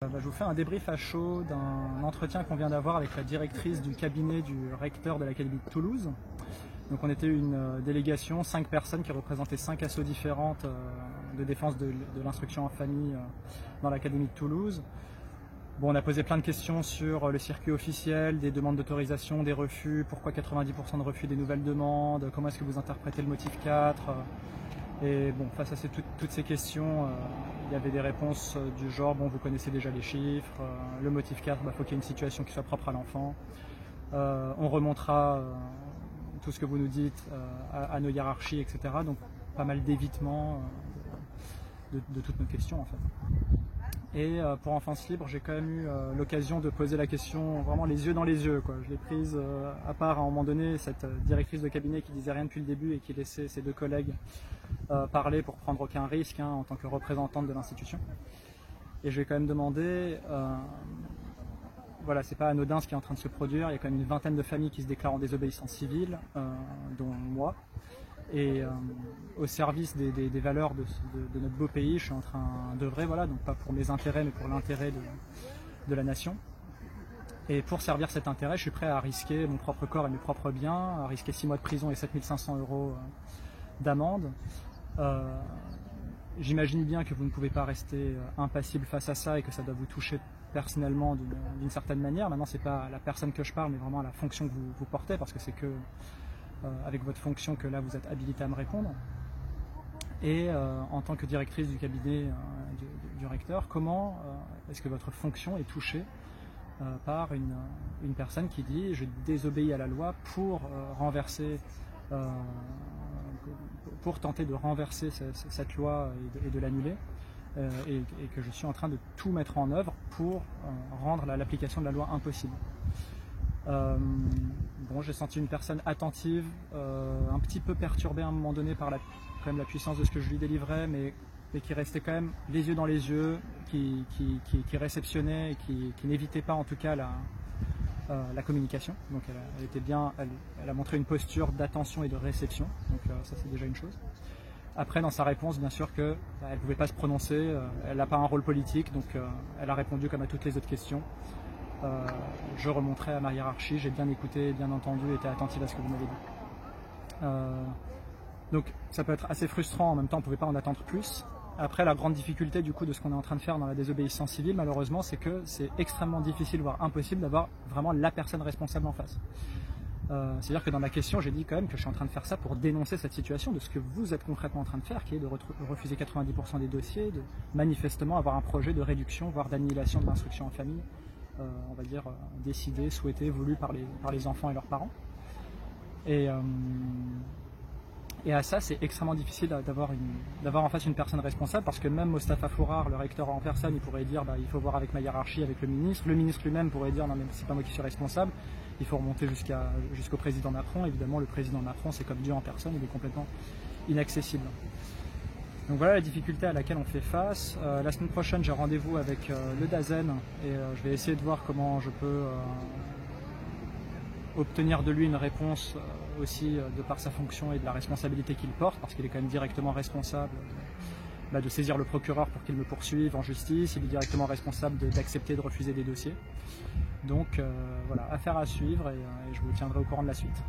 Je vous fais un débrief à chaud d'un entretien qu'on vient d'avoir avec la directrice du cabinet du recteur de l'Académie de Toulouse. Donc on était une délégation, 5 personnes qui représentaient 5 assos différentes de défense de l'instruction en famille dans l'Académie de Toulouse. Bon, on a posé plein de questions sur le circuit officiel, des demandes d'autorisation, des refus, pourquoi 90% de refus des nouvelles demandes, comment est-ce que vous interprétez le motif 4. Et bon, face à toutes ces questions, il y avait des réponses du genre, bon, vous connaissez déjà les chiffres, le motif 4, faut qu'il y ait une situation qui soit propre à l'enfant. On remontera tout ce que vous nous dites à nos hiérarchies, etc. Donc pas mal d'évitement de toutes nos questions en fait. Et pour Enfance Libre, j'ai quand même eu l'occasion de poser la question vraiment les yeux dans les yeux, quoi. Je l'ai prise à part à un moment donné, cette directrice de cabinet qui disait rien depuis le début et qui laissait ses 2 collègues parler pour prendre aucun risque en tant que représentante de l'institution. Et je vais quand même demander, voilà, c'est pas anodin ce qui est en train de se produire, il y a quand même une vingtaine de familles qui se déclarent en désobéissance civile, dont moi. Et au service des valeurs de notre beau pays, je suis en train d'œuvrer, voilà, donc pas pour mes intérêts, mais pour l'intérêt de la nation. Et pour servir cet intérêt, je suis prêt à risquer mon propre corps et mes propres biens, à risquer 6 mois de prison et 7 500 € d'amende. J'imagine bien que vous ne pouvez pas rester impassible face à ça et que ça doit vous toucher personnellement d'une certaine manière. Maintenant, c'est pas à la personne que je parle, mais vraiment à la fonction que vous portez, parce que c'est que avec votre fonction que là vous êtes habilité à me répondre. Et en tant que directrice du cabinet du recteur, comment est-ce que votre fonction est touchée par une personne qui dit je désobéis à la loi pour renverser, pour tenter de renverser cette loi et de l'annuler, et que je suis en train de tout mettre en œuvre pour rendre l'application de la loi impossible. Bon, j'ai senti une personne attentive, un petit peu perturbée à un moment donné par quand même la puissance de ce que je lui délivrais, mais qui restait quand même les yeux dans les yeux, qui réceptionnait et qui n'évitait pas en tout cas la communication. Donc elle était bien, elle a montré une posture d'attention et de réception, donc ça c'est déjà une chose. Après, dans sa réponse, bien sûr qu'elle ne pouvait pas se prononcer, elle n'a pas un rôle politique, donc elle a répondu comme à toutes les autres questions. Je remonterai à ma hiérarchie, j'ai bien écouté, bien entendu, été attentive à ce que vous m'avez dit. Donc ça peut être assez frustrant, en même temps on ne pouvait pas en attendre plus. Après, la grande difficulté du coup de ce qu'on est en train de faire dans la désobéissance civile, malheureusement, c'est que c'est extrêmement difficile, voire impossible, d'avoir vraiment la personne responsable en face. C'est-à-dire que dans ma question, j'ai dit quand même que je suis en train de faire ça pour dénoncer cette situation de ce que vous êtes concrètement en train de faire, qui est de refuser 90% des dossiers, de manifestement avoir un projet de réduction, voire d'annihilation de l'instruction en famille, on va dire décidé, souhaité, voulu par les enfants et leurs parents. Et à ça, c'est extrêmement difficile d'avoir en face une personne responsable, parce que même Mostafa Fourar, le recteur en personne, il pourrait dire il faut voir avec ma hiérarchie, avec le ministre. Le ministre lui-même pourrait dire non mais c'est pas moi qui suis responsable, il faut remonter jusqu'au président Macron. Évidemment, le président Macron, c'est comme Dieu en personne, il est complètement inaccessible. Donc voilà la difficulté à laquelle on fait face. La semaine prochaine, j'ai rendez-vous avec le DAZEN et je vais essayer de voir comment je peux obtenir de lui une réponse aussi de par sa fonction et de la responsabilité qu'il porte, parce qu'il est quand même directement responsable de saisir le procureur pour qu'il me poursuive en justice, il est directement responsable d'accepter de refuser des dossiers. Donc voilà, affaire à suivre et je vous tiendrai au courant de la suite.